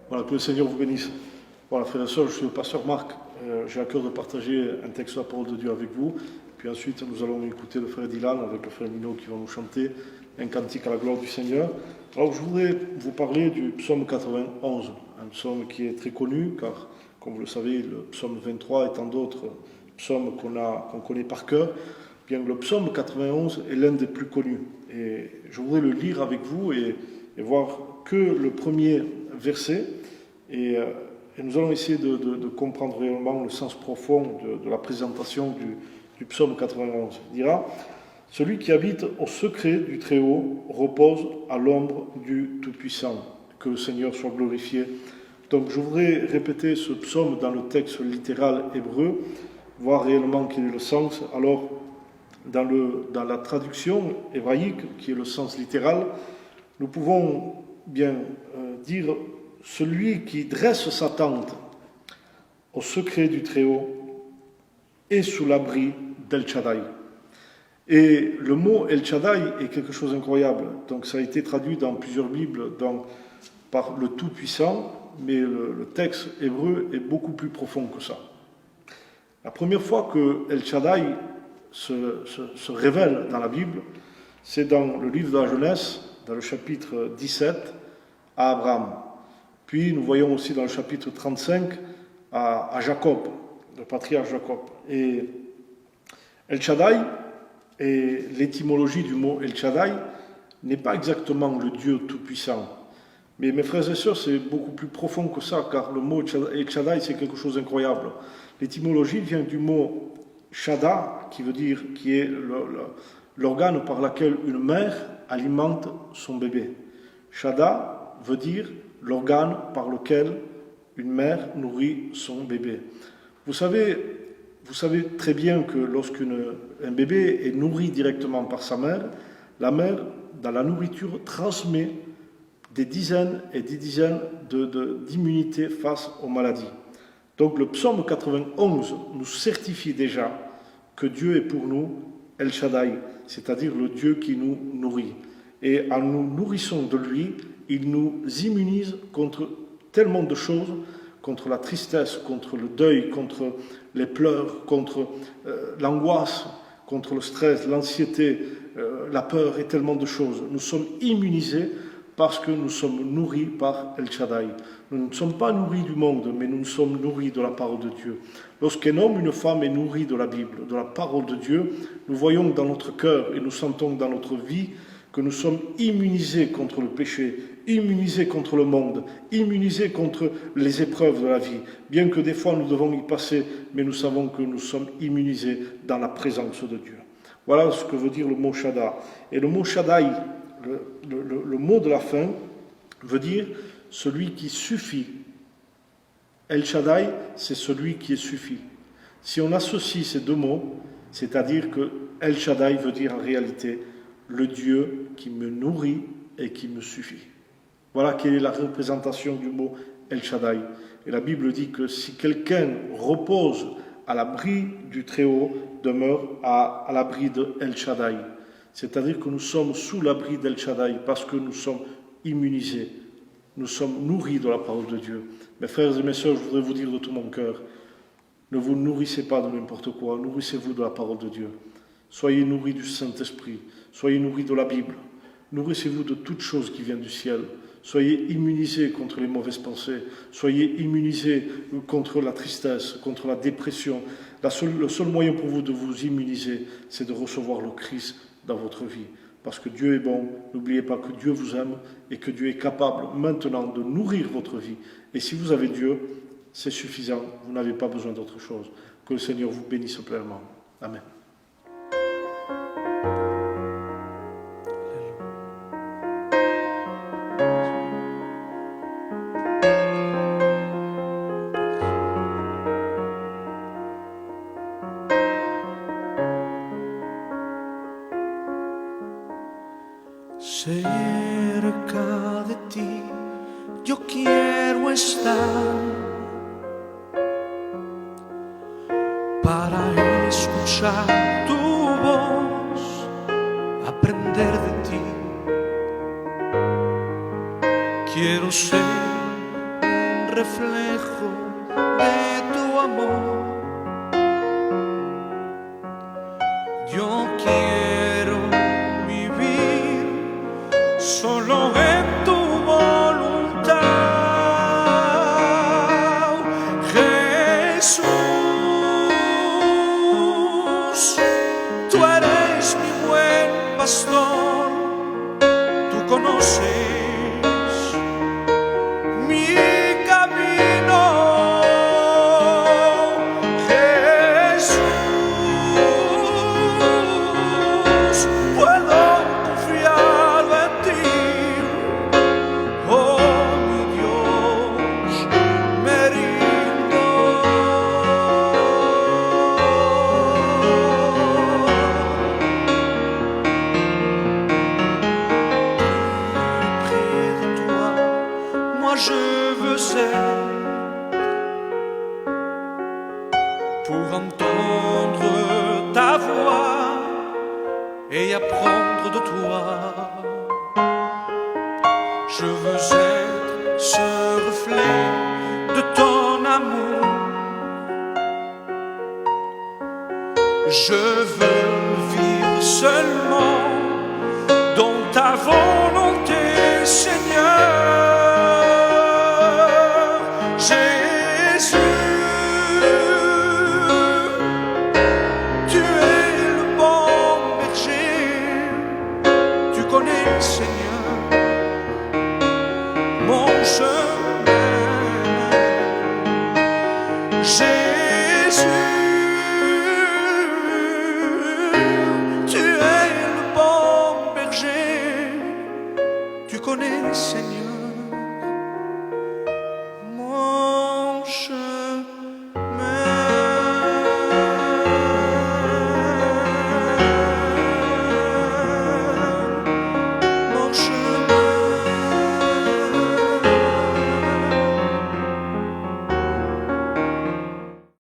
Voilà, que le Seigneur vous bénisse. Voilà, frères et sœurs, je suis le pasteur Marc. J'ai à cœur de partager un texte de la parole de Dieu avec vous. Puis ensuite, nous allons écouter le frère Dylan avec le frère Nino qui vont nous chanter un cantique à la gloire du Seigneur. Alors, je voudrais vous parler du psaume 91, un psaume qui est très connu, car, comme vous le savez, le psaume 23 et tant d'autres psaumes qu'on connaît par cœur, bien le psaume 91 est l'un des plus connus. Et je voudrais le lire avec vous et voir que le premier verset. Et nous allons essayer de comprendre réellement le sens profond de la présentation du psaume 91. Il dira « Celui qui habite au secret du Très-Haut repose à l'ombre du Tout-Puissant. Que le Seigneur soit glorifié. » Donc je voudrais répéter ce psaume dans le texte littéral hébreu, voir réellement quel est le sens. Alors, dans la traduction hébraïque, qui est le sens littéral, nous pouvons bien dire « Celui qui dresse sa tente au secret du Très-Haut est sous l'abri d'El Shaddai ». Et le mot El Shaddai est quelque chose d'incroyable. Donc ça a été traduit dans plusieurs Bibles par le Tout-Puissant, mais le texte hébreu est beaucoup plus profond que ça. La première fois que El Shaddai se révèle dans la Bible, c'est dans le livre de la Genèse, dans le chapitre 17, à Abraham. Puis nous voyons aussi dans le chapitre 35 à Jacob, le patriarche Jacob. Et El Shaddai, et l'étymologie du mot El Shaddai, n'est pas exactement le Dieu tout-puissant. Mais mes frères et sœurs, c'est beaucoup plus profond que ça, car le mot El Shaddai, c'est quelque chose d'incroyable. L'étymologie vient du mot Shada, qui est l'organe par lequel une mère alimente son bébé. Shada veut dire l'organe par lequel une mère nourrit son bébé. Vous savez très bien que lorsqu'un bébé est nourri directement par sa mère, la mère, dans la nourriture, transmet des dizaines et des dizaines d'immunités face aux maladies. Donc le psaume 91 nous certifie déjà que Dieu est pour nous El Shaddai, c'est-à-dire le Dieu qui nous nourrit. Et en nous nourrissant de lui, il nous immunise contre tellement de choses, contre la tristesse, contre le deuil, contre les pleurs, contre l'angoisse, contre le stress, l'anxiété, la peur et tellement de choses. Nous sommes immunisés parce que nous sommes nourris par El Shaddai. Nous ne sommes pas nourris du monde, mais nous sommes nourris de la parole de Dieu. Lorsqu'un homme, une femme est nourri de la Bible, de la parole de Dieu, nous voyons dans notre cœur et nous sentons dans notre vie que nous sommes immunisés contre le péché, immunisés contre le monde, immunisés contre les épreuves de la vie. Bien que des fois nous devons y passer, mais nous savons que nous sommes immunisés dans la présence de Dieu. Voilà ce que veut dire le mot Shaddai. Et le mot Shaddai, le mot de la fin, veut dire celui qui suffit. El Shaddai, c'est celui qui est suffi. Si on associe ces deux mots, c'est-à-dire que El Shaddai veut dire en réalité le Dieu qui me nourrit et qui me suffit. Voilà quelle est la représentation du mot El Shaddai. Et la Bible dit que si quelqu'un repose à l'abri du Très-Haut, demeure à l'abri de El Shaddai. C'est-à-dire que nous sommes sous l'abri d'El Shaddai parce que nous sommes immunisés. Nous sommes nourris de la parole de Dieu. Mes frères et mes sœurs, je voudrais vous dire de tout mon cœur, ne vous nourrissez pas de n'importe quoi, nourrissez-vous de la parole de Dieu. Soyez nourris du Saint-Esprit, soyez nourris de la Bible, nourrissez-vous de toutes choses qui viennent du ciel. Soyez immunisés contre les mauvaises pensées, soyez immunisés contre la tristesse, contre la dépression. Le seul moyen pour vous de vous immuniser, c'est de recevoir le Christ dans votre vie. Parce que Dieu est bon, n'oubliez pas que Dieu vous aime et que Dieu est capable maintenant de nourrir votre vie. Et si vous avez Dieu, c'est suffisant, vous n'avez pas besoin d'autre chose. Que le Seigneur vous bénisse pleinement. Amen. Cerca de ti yo quiero estar para escuchar tu voz, aprender de ti. Quiero ser reflejo de tu amor. Yo quiero vivir solo en tu voluntad, Jesús. Tú eres mi buen pastor, tú conoces mi camino, Jesús. Puedo confiar en ti, oh mi Dios, me rindo. Près de toi, moi je veux être pour entendre ta voix et apprendre de toi. Je veux être ce reflet de ton amour. Je veux vivre seulement dans ta volonté, Seigneur Jésus. Tu es le bon berger, tu connais, Seigneur, mon chemin, Jésus.